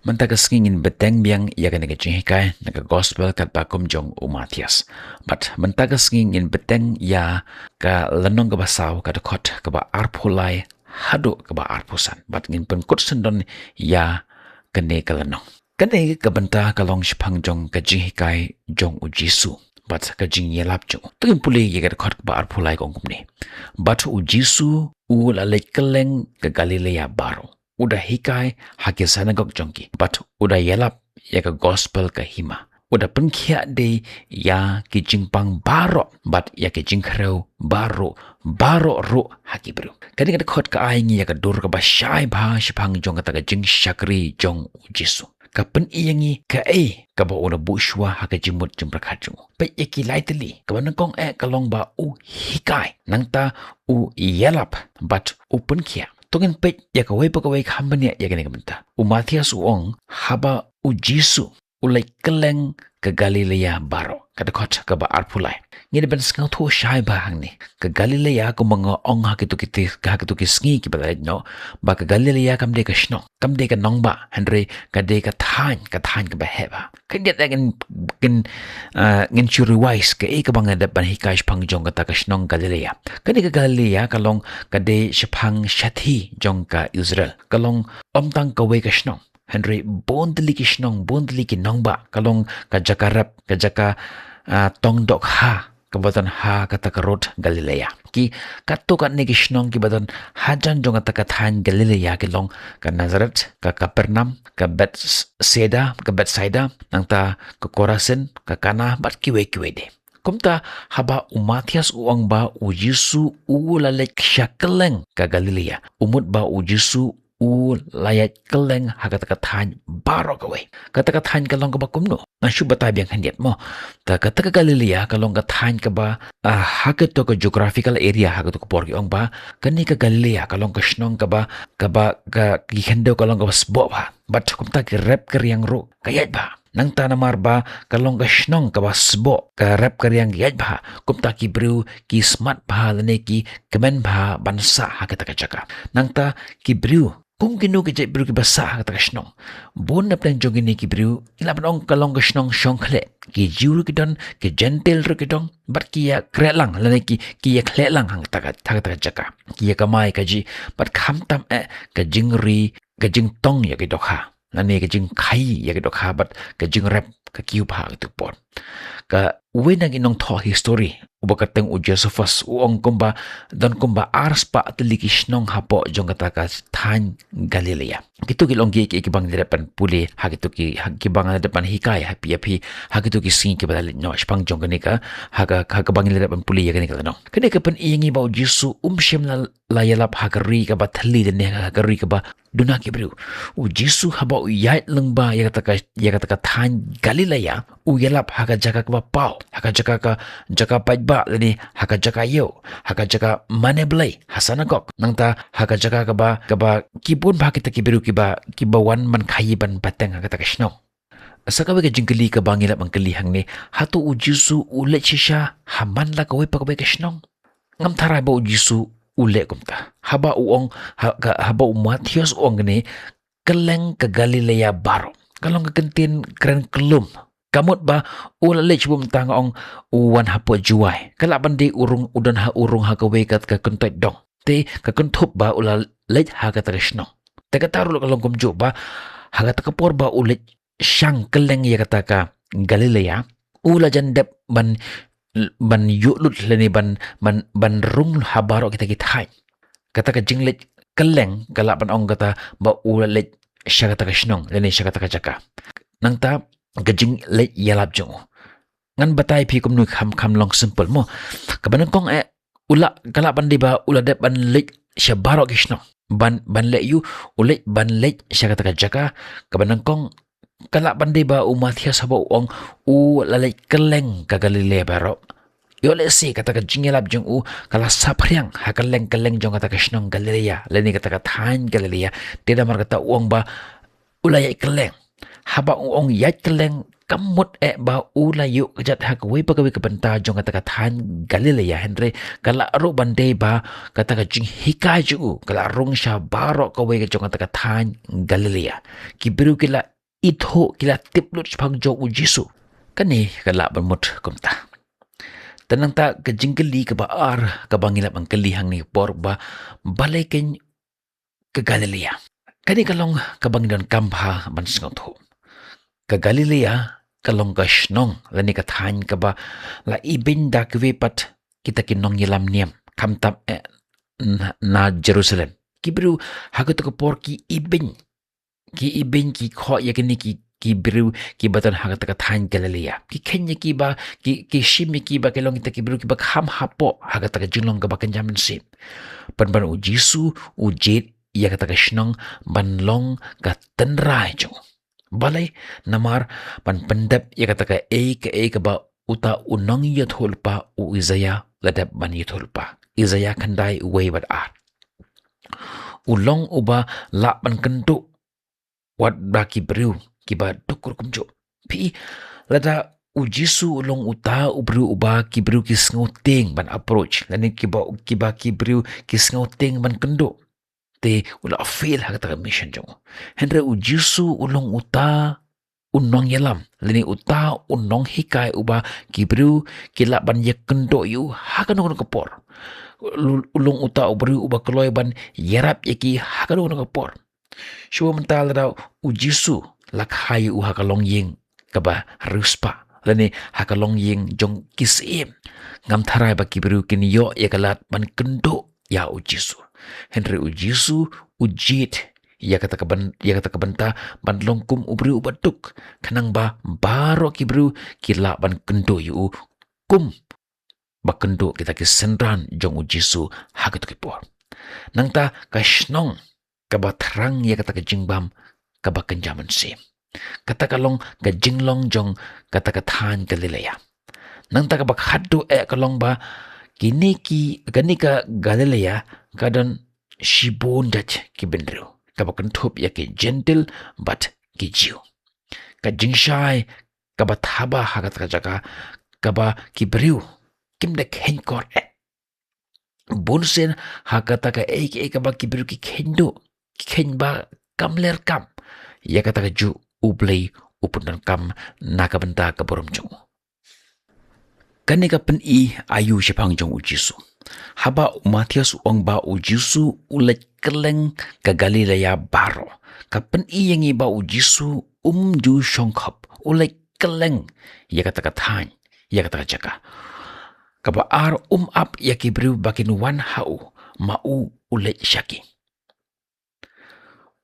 Mentaga singin beteng biang ia kena kecinghikai naga gospel kat bakum jong umatias. But mentaga singin beteng ya ka lenong ke basau ka dekot ke ba arpulai hadu ke ba arpusan. But ngin pengkut sendon ya kene ke lenong. Kene ke benta kalong shpang jong kecinghikai jong ujisu. But kajing yelap jong. Tugin puli ya ka dekot ke ba arpulai kong kumni. But ujisu ulalek keleng ke Galilea baru. Udah hikai haki sanagok jongki. But udah yelap ya ke gospel ke hima. Udah pengkia de ya ki jingpang baro. But ya ki jingkreu baro. Baro ru haki bro. Kadang ada khot ke aingi ya ke dur ke basyai bah shipang jong kata ke jing syakri jong ujisu. Kapan iyangi ke ka ba una bushwa haka jimut jumrakajung. Pe yaki lightly ka ba nangkong kalong ba u hikai. Nangta u yelap but u pengkia. Tungin pet ya kawai pakawai kambanya ya kene kamenta. Umatias uong haba ujisu ulai keleng ke Galilea baro. Kadakot ke ba arpulai. Ngini ben skang tu syai bahang ni. Ke Galilea ko mga ong hakitu kisngi ki balai no. Ba ke Galilea kam de ka shno. Kam de ka nong ba. Henry ka de ka than ke baheba. Kandiat ngin churiwais ke ka bang ada ban hikai shpang jong ka shnong Galilea. Kani ka Galilea kalong ka de shpang shathi jong ka Israel. Kalong omtang ka we ka shnong. Henry bondli ki shnong bondli ki nong ba. Kalong ka jakarap ka jaka tongdok ha kabatan ha kata karot Galilea ki kato kat ni kishnong ki badan hajan jong kata kathan Galilea ki long ka Nazareth ka Kapernaum ka Bethsaida nang ta ka Korasin ka Kana bat kiwe de kumta haba umatias uang ba ujisu ulalek syakeleng ka Galilea umut ba ujisu layat keleng kata-katahan baro kawe. Kata-katahan kalong ka ba kumno. Ang syubatay biyang handiat mo. Kata ka Galilea kalong katahan ka ba hagat to ka geographical area hagat to ka porgi ong ba. Kani ka Galilea kalong ka shnong ka ba gihendaw kalong ka ba sbo ba. But kumta ki rep karyang ro kayat ba. Nang tanamar ba kalong ka shnong ka ba sbo ka rep karyang kayat ba. Kumta ki brew ki smart ba lane ki kemen ba bansa hagat ka jaka. Nang ta ki brew kung kinu kejay biru kibasa kata kasnong. Bon na plan jogin ni kibriu ilaban ong kalong kasnong syongkle. Ki jiru kidon ki gentle ru kidong bat kiya krelang lane kiya klelang hang taga jaka. Kiya kamay kaji bat khamtam ka jingri ka jingtong ya kidokha. Lane ka jing kai ya kidokha bat ka jing rap ka kiu pa pon. Ka uwi nang inong to history ubakateng u Josephus uong kumba don kumba ars pa atliki shnong hapo jong kata ka than Galilea. Kitu kilong ki bang depan puli hakitu ki bang depan hikai hapi hakitu ki sing ki badal no spang jong kanika haga bang depan puli ya kanika no. Kene ka pen ingi ba Jesu shim la yalap hagari ka ba thali den hagari ka ba duna ki bru. U Jesu haba u yait leng ba ya kata ka than Galilea u yalap haga jaka ka ba pau haga jaka pajba lani haga jaka yo haga jaka maneblay hasanagok nangta haga jaka ka ba kibun ba kita kibiru kiba wan man kayiban pateng haga ta kasno. Sakawe ka jingkeli ka bangilap ang kalihang ni hatu u Jesu ulet shisha haman la kawe pa kawe kasnong. Ngam taray ba u Jesu ulet kumta. Haba Matius uong ni keleng ke Galilea baro. Kalong kekentin keren kelum. Kamut ba ulalech bum tang ong uwan hapo juai. Kalaban di urung ha kawe kat ka kuntoy dong. Te ka kuntup ba ulalech ha ka tarisno. Teka tarulo kalong kumjo ba haga takapor ba ulit siyang keleng ya kata ka Galilea ula jandep ban yulut lani ban rung habaro kita hai kata ka jinglet keleng kalapan ong kata ba ulit siya kata ka shnong lani siya kata ka jaka nang ta gajing let yalap jong ngan batay pi kumnu kam long simple mo kabanang kong ula kalapan di ba ula dep ban let siya baro kisno ban le yu ulit ban le siya kata ka jaka kabanang kong kalak bandai ba Matias haba uang lalai keleng ka Galilea baro yo le si kata ka jingelap jong kala sapriang ha keleng jong kata ka shnong Galilea leni kata ka than Galilea tidak mar kata uang ba ulay keleng haba uang yat keleng kamut ba ulayu kejat hak we pagawe kebenta jong kata kathan Galilea Henry kala ro bandai ba kata ka jing hikai ju kala rong sha baro kawe jong kata kathan Galilea kibiru kila itho kila tiplut pang jo u Jisu. Kani kala bermut kumta. Tenang tak kejinggeli ke baar ke bangilap ang kelihang ni porba balikin ke Galilea. Kani kalong kabangidon kampha ban sengot ho. Ke Galilea kalong gashnong lani kathan ka ba la ibin da kwepat kita kinong yelam niam kamtam na Jerusalem. Kibru hagot ko por ki ibin ki kho yakini ki biru ki batan hagat ka than Galilea ki kenya ki ba ki shimi ki ba kelong kita ki biru ki ba kham hapo hagat ka jinglong ka ba kanjamin sim pan u Jisu u jet ya kata ka shnong ban long ka tenrai jo balai namar pan pendap ya kata ka ka ba uta unong yat hulpa u Isaiah ladap ban yat hulpa Isaiah kandai way wat art ulong uba la ban kentuk wat baki beriu kiba dukur kumjo pi lada u Jisu ulong uta ubru uba kibru kisngoteng ban approach lani kiba kibru kisngoteng ban kendo te ula feel hakata mission jong hendra u Jisu ulong uta unong yelam lani uta unong hikai uba kibru kila ban ye kendo yu hakanong kapor ulong uta ubru uba kloy ban yerap yaki hakanong kapor Shua mental daw u Jisu lakhayu u hakalong ying kaba ruspa lani hakalong ying jong kisim ngam tharai ba kibru kinyo yakalat ban kendo ya u Jisu Henry u Jisu u jit ya kata kabanta ban longkum ubru ubatuk kanang ba baro kibru kila ban kendo yu kum ba kendo kita kisendran jong u Jisu hagat kipor nang ta kashnong kaba terang ya kata kejingbam kaba kenjaman sim kata kalong kejinglong jong kata kathan Galilea nang ta kaba khaddu kalong ba gani ka Galilea kadon shibon dach ki bendru kaba kentup ya ki gentle but ki jiu ka jingshai kaba thaba hagat ka jaga kaba ki briu kim de khenkor bunsen hakata ka kaba ki briu ki khendo khen ba kamler kam ya kata ju ublay upunan kam nakabenta ka borom jong kani ka pen I ayu shepang jong u Jisu haba Matius ong ba u Jisu ulet keleng ka Galilea baro ka pen I yang ba u Jisu ju shongkhap ulet keleng ya kata ka than ya kata ka jaka ka ba ar up ya kibru bakin wan hau mau ulet shaki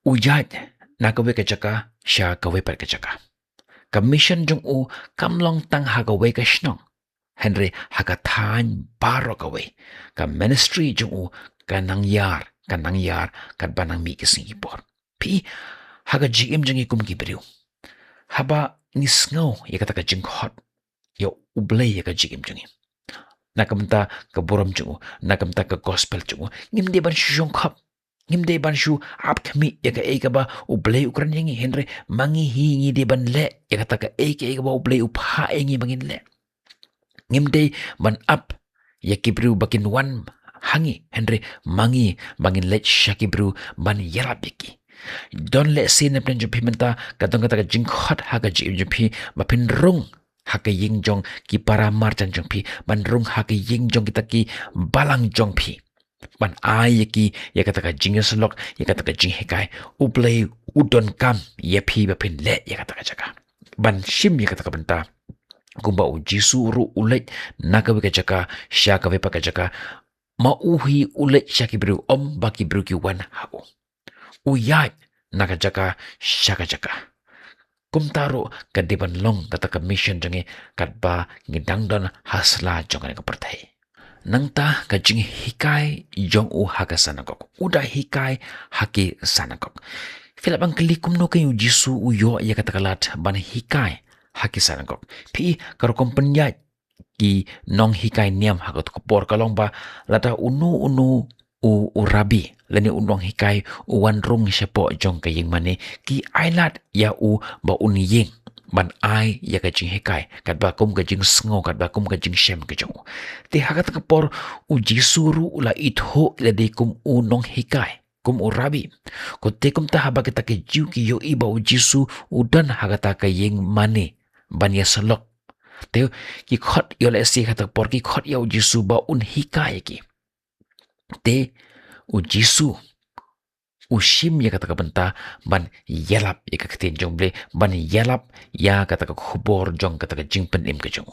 ujat nakawe kajaka sya kawe par kajaka commission jong u kamlong tang hagawe ka shnong Henry hagathan baro kawe ka ministry jong u kanang yar kan banang mi kisingipor pi haga GM jong ikum kibriu haba nisngaw ya kata ka jingkhot yo ublay ya ka GM jong nakamta ka borom jong nakamta ka gospel jong ngimde ban shongkhap ngimde ban shu ap kami ya ka ba ublay ukran yangi Henry mangi hingi de ban le ya kata ka ba ublay upha yangi bangin le ngimde ban up ya kibru bakin wan hangi Henry mangi bangin le shakibru ban yarap yaki don le sin pen jupi menta katong kata ka jingkhot haga jupi mapin rung haka ying jong ki para marjan jong pi ban rung haka ying jong kita ki balang jong pi ban ai yaki ya kata ka jingeslok ya kata ka jinghekai ublay udon kam ya pi bapin le ya kata ka jaka ban shim ya kata ka benta kumba u Jisu ru ulet nakawe ka jaka sya kawe pa ka jaka mauhi ulet syakibru om baki bru ki wan hau uyat naka jaka syaka jaka kumtaro kadiban long kata ka mission jange katba ngidangdon hasla jongan ka pertai nangta ka jing hikai jong u haka sanagok uda hikai haki sanagok filabang kelikum no kayu Jisu uyo ya kata kalat ban hikai haki sanagok pi karo kompenya ki nong hikai niam hakot kopor kalong ba lata unu u rabi lani unong hikai uwan rung sepo jong kaying mane ki ailat ya u ba uniying ban ai ya ka jing hikai kat ba kum ka jing sngo kat ba kum ka jing shem ka jong ti hakat kapor u Jisu ru ula itho la de kum unong hikai kum urabi ko te kum ta haba kita ke jiu ki yo iba u jisu udan hagata ka yeng mane ban ya salok te ki khot yo le si hata por ki khot ya u jisu ba un hikai ki te u jisu ushim ya kata benta ban yalap ya katin jong ble ban yalap ya kata khubor jong kata jingpen im ke jong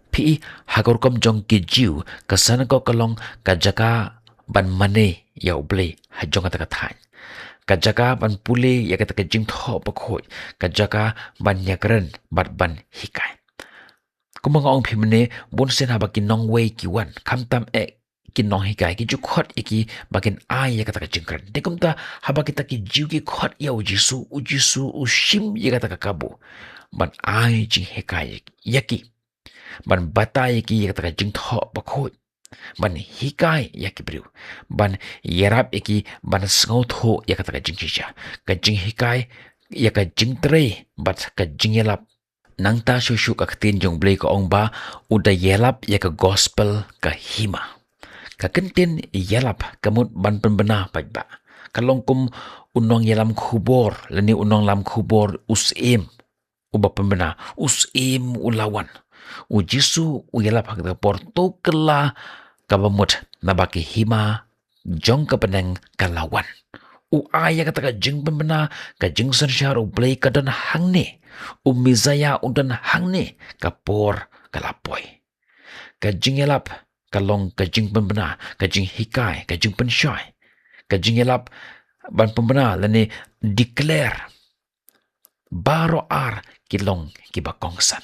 pi hagor kom jong ki jiu kasana ko kalong ka jaka ban mane ya ble ha jong kata than ka jaka ban pule ya kata jing tho ba khoi ka jaka ban yakren bat ban hikai kumang ong phimne bon sen haba ki nong wei ki wan khamtam ki nong hikai ki ju khot iki bakin ai ya kata jingkran dekum ta haba kita ki jiu ki khot ya ujisu ushim ya kata kabu ban ai jing hikai yaki ban batai ki ya kata jing tho ba khoi ban hikai yaki briu ban yerap iki ban sngau tho ya kata jing kisha ka jing hikai ya ka jing tre bat ka jing yelap nang ta shushu ka tin jong ble ko ong ba uda yelap ya ka gospel ka hima ka kentin yelap kamut ban pembena pajba kalong kum unong yelam khubor lani unong lam khubor usim uba pembena usim ulawan u jisu u yelap hak porto kela kabamut nabaki hima jong ka peneng kalawan u aya kata ka jing pembena ka jing sansyar u blay ka dan hangne u mizaya udan hangne ka por kalapoy ka jing yelap kalong ka jing pembena ka jing hikai ka jing pensyoy ka jing yelap ban pembena lani declare baro ar kilong kibakongsan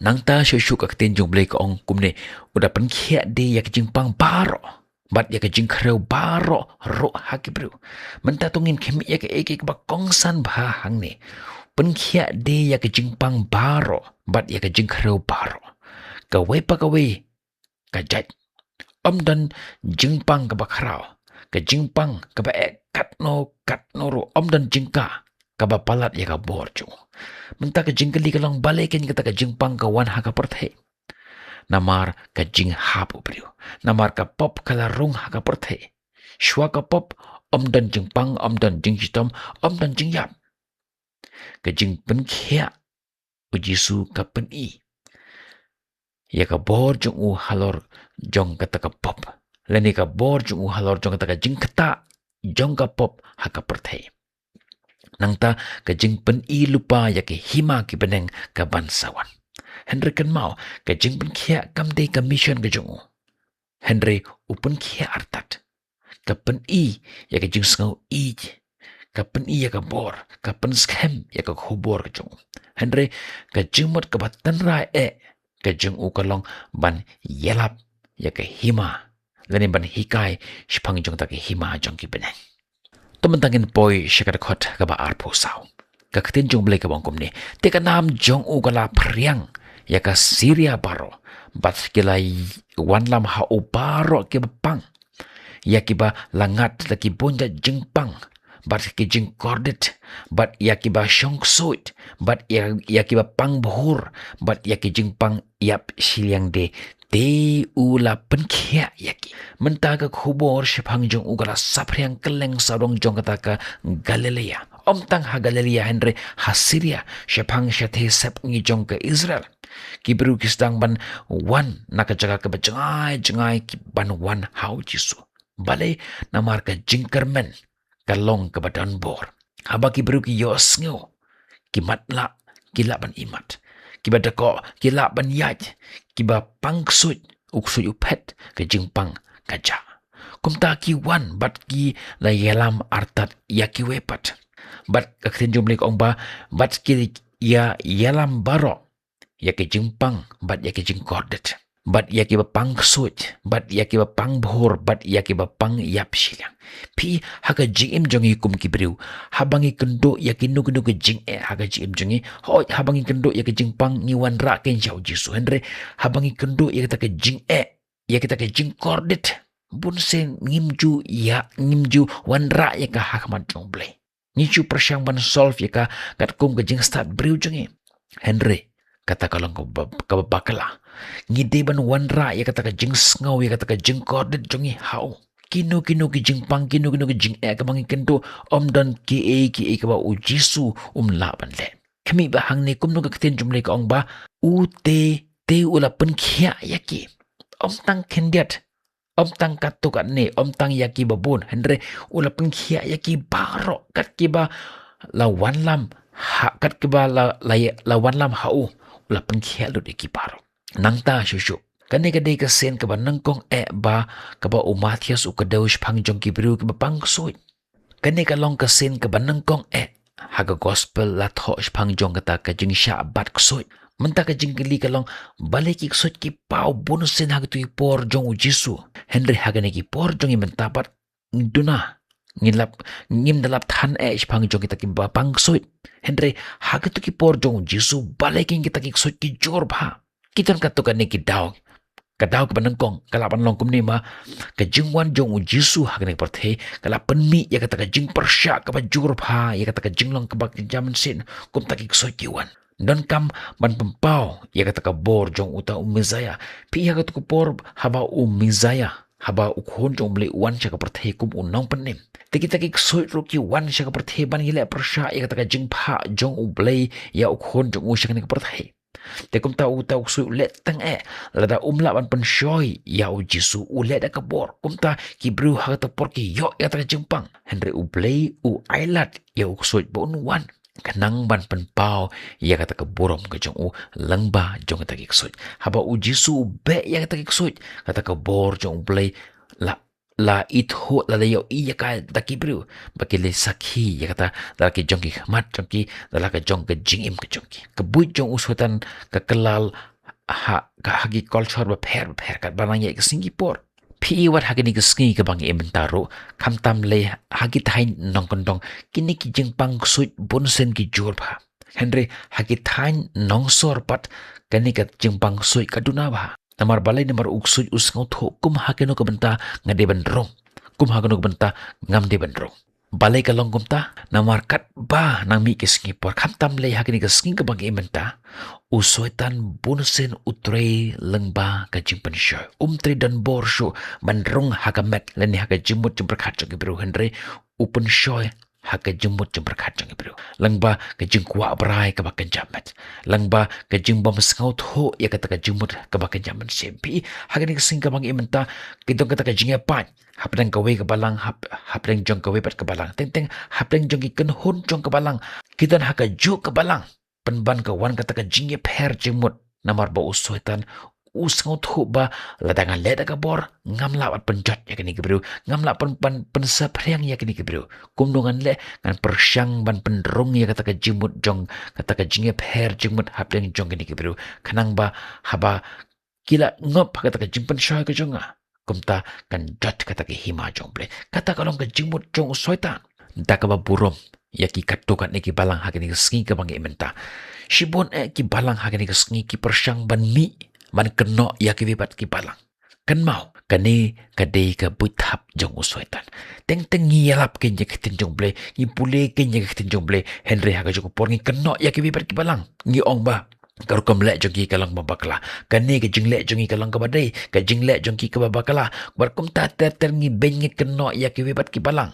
nang ta shushu ka tin jong blay ka ong kumne uda pen khia de ya ka jing pang baro bat ya ka jing khreu baro ro hakibru menta tungin khemi ya ka ek bakongsan bha hangne pen khia de ya ka jing pang baro bat ya ka jing khreu baro ka we pa ka we ka jat dan jingpang ka bakrao ka jingpang ka ba kat no ro dan jingka ka ba palat ya ka borju menta ka jingkali ka lang balekin ka jingpang ka wan ha ka perthe namar ka jing hapu brio namar ka pop kala rung ha ka perthe shwa ka pop dan jingpang dan jingjitom dan jingyap ka jingpen khia ujisu ka pen i ya ka bor jong u halor jong kata ka pop lani ka bor jong u halor jong kata ka jing kata jong ka pop haka perthai nangta ka jing pen i lupa ya ke hima ki beneng ka bansawan Henry kan mau ka jing pen khia kam de ka mission ka jong u Henry upun khia artat ka pen i ya ka jing sngau i ka pen i ya ka bor ka pen scam ya ka khubor ka jong Henry ka jing mot ka batan ra ka jeng u kalong ban yelap ya ke hima lani ban hikai shpang jong ta ke hima jong ki beneng tementangin poi shakat khot ka ba arpo saw ka ktin jong ble ka bangkom ni te ka nam jong u kala priang ya ka Syria baro bat kilai wan lam ha u baro ke bang ya ki ba langat la ki bonja jingpang bat ki jing kordet bat ya ki ba shong soit bat ya ki ba pang bhur bat ya ki jing pang yap silyang de te ula penkhia ya ki menta ka khubor shphang jong ugala saphriang keleng sarong jong kata ka Galilea tang ha Galilea Henry ha Syria shphang shathe sep ngi jong ka Israel kibru kistang ban wan nakajaga ka jangai ki ban wan hau jisu bale namar ka jingkermen kalong ke badan bor haba ki bru ki yosngo ki matla ki laban imat ki badako ki laban yaj ki ba pangsut uksut upet ke jingpang kaja kumta ki wan bat ki la yelam artat ya ki wepat bat kakten jumlik ong ba bat ki ya yelam baro ya ke jingpang bat ya ke jingkordet bat ya ki ba pangsut bat ya ki ba pangbhor bat ya ki ba pang yap silang pi haga jim jongi kum ki briu habangi kendo ya ki nu ke jing haga jim jongi hoi habangi kendo ya ki jing pang ni wan ra ken jau jisu henre habangi kendo ya kita ke jing ya kita ke jing kordet bun sen ngimju wan ra ya ka hakman jong ble nichu persyang ban solve ya ka kat kum ke jing start briu jongi henre kata kalau kau bakala ngide ban wan ra ya kata ka jing ngau ya kata ka jing kordet jongi hau kino ki jingpang kino ki jing ka bangi kendo don ki e ka ba u Jisu la ban le kami ba hang ne kum no ka ten jum le ka ong ba u te ula pen khia yaki tang kendiat tang katu kat ne tang yaki babun hendre ula pen khia yaki baro kat ki ba la wan lam ha kat ki ba la wan lam ha u ula pen khia lu de ki baro nang ta shushu kane ka de ka sen ka ba nang kong ba ka ba u Mathias u ka deush phang jong ki bru ka ba pang soi kane ka long ka sen ka ba nang kong ha ka gospel la thosh phang jong ka ta ka jing sha bat soi menta ka jing li ka long bale ki soi ki pau bonus sen ha tu por jong u Jisu Henry ha ka ne ki por jong i menta bat duna ngim dalap than phang jong kita ki ba pang soi Henry ha ka tu ki por jong Jisu bale ki kita ki soi ki jor bha kitan ka to ka ne ki daw ka banangkong kalapan long kum ni ma ka jingwan jong u Jisu ha ne parthe kala penmi ya kata ka jing persya ka ba jur pha ya kata ka jinglong ka ba jaman sin kum ta ki soi ki wan don kam ban pempau ya kata ka bor jong uta Mizaya pi ya kata ku por haba Mizaya haba u khon jong ble wan cha ka parthe kum unong penem te kita ki soi ro ki wan cha ka parthe ban ile persya ya kata ka jing pha jong u ble ya u khon jong u cha ka parthe te kum ta u su let tang lada umla ban pen shoi ya u Jisu u let da kabor kum ta ki bru ha ta por ki yo ya ta jengpang Henry u play u ailat ya u soi bon wan kanang ban pen pau ya kata kaborom ka jong u langba jong ta ki soi haba u Jisu be ya kata ki soi kata kabor jong play la itho la yo iya ka da ki bru bakile sakhi ya kata da ki jong ki mat jong ki da la ka jong ka jingim ka jong ki ka bui jong usutan ka kelal ka hagi culture ba pher ka banang ya ka Singapore pi wat hagi ni ka ski ka bang inventaro kam tam le hagi thain nong kondong kini ki jing pang suit bonsen ki jor pha Henry hagi thain nong sor pat kani ka jing pang suit ka duna ba namar balai namar uksui usngau tho kum hakeno ka benta ngade bandrong kum hakeno ka benta ngamde bandrong balai ka long kumta namar kat ba nang mi kisngi por kham tam le hakeni ka sking ka bang imenta usoitan bunsen utre lengba ka jimpan sho tre dan bor sho bandrong hakamet leni haka jimut jemprakhat jong bro Henry open sho haka jemut jemberkat jang ibru langba ka jing kwa brai ka bakan jamat langba ka jing bom sngau tho ya kata ka jemut ka bakan jaman sempi haka ni sing ka bang imenta kidong kata ka jing pan hapdang ka we ka balang hapdang jong ka we pat ka balang teng hapdang jong ki ken hun jong ka balang kidan haka ju ka balang penban ka wan kata ka jing pher jemut namar ba usoitan usngau tho ba ladangan leda ka bor ngam lawat penjat ya kini gebru ngam la pen sapriang ya kini gebru kumdungan le ngan persyang ban pendrong ya kata ka jimut jong kata ka jinge pher jimut hapdeng jong kini gebru kanang ba haba kila ngop kata ka jimpen shay ka jonga kumta kan jat kata ka hima jong ble kata kalong ka jimut jong soitan da ka ba burom ya ki katukan ni ki balang hakini sngi ka bang imenta shibon ki balang hakini sngi ki persyang ban mi man keno ya ki vibat ki balang kan mau kani kade ka buthap jong usoitan teng ngiyalap ke nyek tin jong ble ni pule ke nyek tin jong ble Henry ha ka jong por ni keno ya ki vibat ki balang ngi ong ba kar kom le jong ki kalang babakla kani ke jing le jong ki kalang ka badai ka jing le jong ki ka babakla bar kom ta ter ngi ben ngi keno ya ki vibat ki balang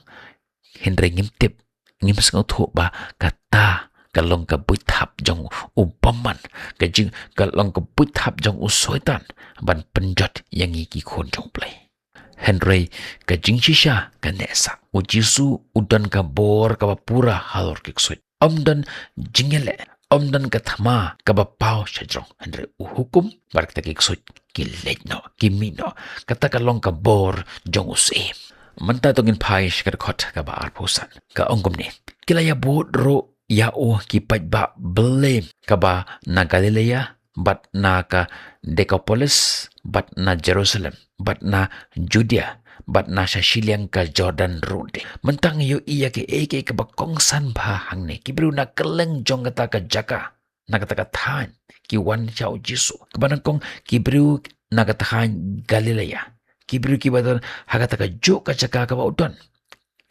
Henry ngim tip ngim sngau tho ba kata kalong ka buthap jong upaman ka jing kalong ka buthap jong usoitan ban penjat yang iki khon jong play Henry ka jing shisha ka nesa u Jisu udan ka bor ka pura halor kiksoit omdan jingele omdan ka thama ka pau shajrong Henry u hukum bar ka kiksoit kiletno kimino kata kalong ka bor jong usim manta tongin phaish ka khot ka ba arposan ka ongom ni kilaya bodro ya ki ba blame kaba na Galilea bat na ka Decapolis bat na Jerusalem bat na Judea bat na Shashiliang ka Jordan Road mentang yo iya ke eke ka bakongsan ba hang ne kibru na keleng jong kata ka jaka na kata ka than ki wan chao Jisu kabanang kong kibru na kata han Galilea kibru ki badan hakata ka jo ka jaka ka ba udon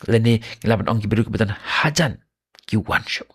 leni laban ong kibru ki badan hajan ki wan show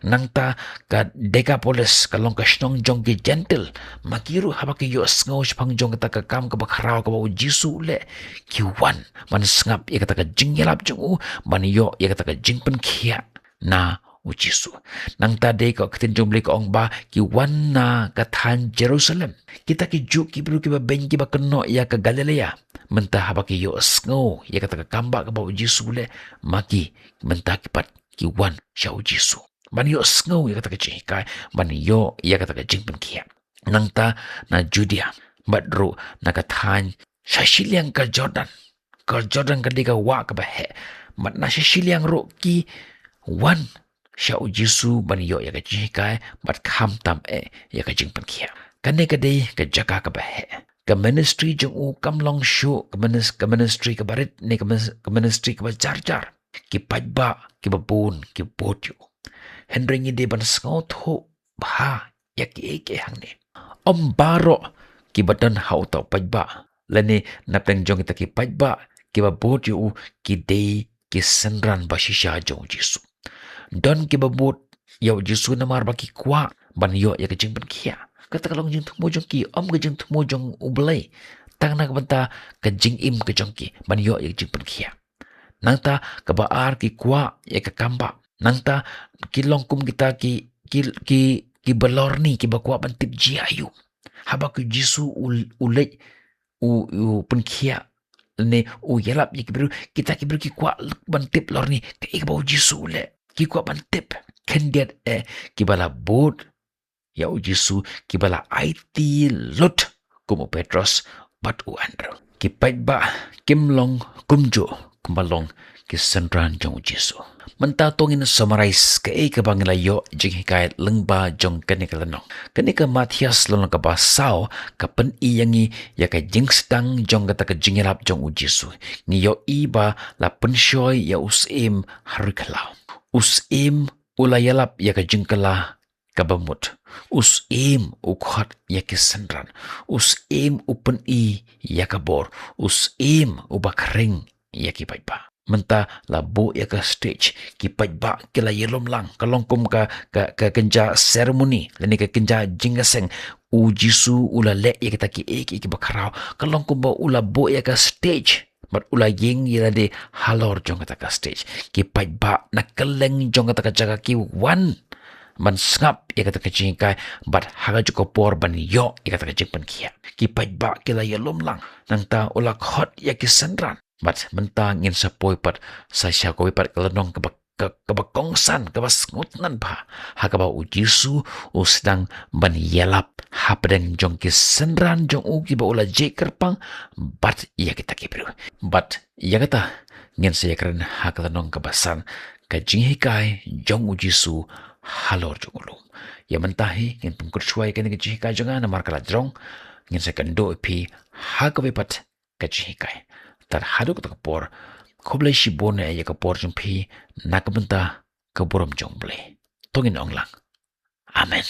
Nang ta ka Decapolis kalong ka shnong jong ki gentle makiru haba ki yo sngo shpang jong ta ka kam ka bakrao ka ba jisu le ki wan man sngap ya ka ta ka jingyalap jong u man yo ya ka ta ka jingpen khia na u jisu nang ta de ka ktin jong bli ka ong ba ki wan na ka than Jerusalem kita ki ju ki bru ki ba ben ki ba keno ya ka Galilea menta haba ki yo sngo ya ka ta ka kamba ka ba jisu le maki menta ki pat ki wan sha u jisu man yo sngo ya kata kecil kai man yo ya kata kecil penkia nang ta na Judea badro na kathan shashiliang ka Jordan ka diga wa ka bahe mat na shashiliang ro ki wan sha ujisu man yo ya kecil kai mat kham tam ya kecil penkia kane ka dei ka jaka ka bahe ka ministry jung u kam long shu ka ministry ka barit ne ka ministry ka jar jar ki pajba ki babun ki potyo Henry ngi de ban sngot ho ba ya ki eke hang ne om baro ki batan hau tau pajba lane napeng jong kita ki pajba ki ba bot yu ki de ki senran ba shisha jong jisu don ki ba bot yau jisu namar ba ki kwa ban yo ya ki jing ban kia kata kalong jing tumo jong ki om ki jing tumo jong ublai tang na ka banta ka jing im ka jong ki ban yo ya ki jing ban kia nang ta ka ba ar ki kwa ya ka kamba nang ta kilongkum kita ki belorni ki bakwa bantip ji ayu haba ku jisu ulai u penkia ne u yalap ki beru kita ki beru ki kwa bantip lorni ke bau jisu le ki kwa bantip kendiat ki bala bot ya u jisu ki bala IT lot kumu Petros bat u Andrew ki paitba kimlong kumjo kumbalong ki sentran jong jisu menta tongin summarize ke ka bangla yo jing hikayat lengba jong kanikalanong kanika Matias lon ka basao ka pen iyangi ya ka jingstang jong kata ka jingirap jong ujisu ngi yo iba la penshoy ya usim harikala usim ulayalap ya ka jingkala ka bamut usim ukhot ya ki sendran usim upen i ya ka bor usim ubakring ya ki paipa menta labu ya ke stage ki pajba ki la yelom lang kalongkum ka kenja seremoni leni ka kenja jingaseng u jisu ula le ya kita ki ki bakarau kalongkum ba ula bo ya ka stage mat ula ying ya de halor jong kata ka stage ki pajba na keleng jong kata ka jaga ki wan man ngap ya kata ka jingkai bat haga juko por ban yo ya kata ka jingpan kia ki pajba ki la yelom lang nang ta ula khot ya ki sendran Mat mentang ngin sapoi pat sa sya ko pat kelenong ke bakongsan ke basngutnan pa ha ka ba ujisu u sedang ban yelap ha pedeng jong ki senran jong u ki ba ula je kerpang bat ya kita ki bru bat ya kata ngin saya keren ha kelenong ke basan ka jing hikai jong ujisu halor jong ulum ya mentahi ngin pungkur shuai kan ke jing hikai jong na markala jong ngin saya kendo pi ha ka pat ka jing hikai tar haduk tak por khoblai shi bone ya ka por jumpi nakabenta ka borom jongle tongin onglang amen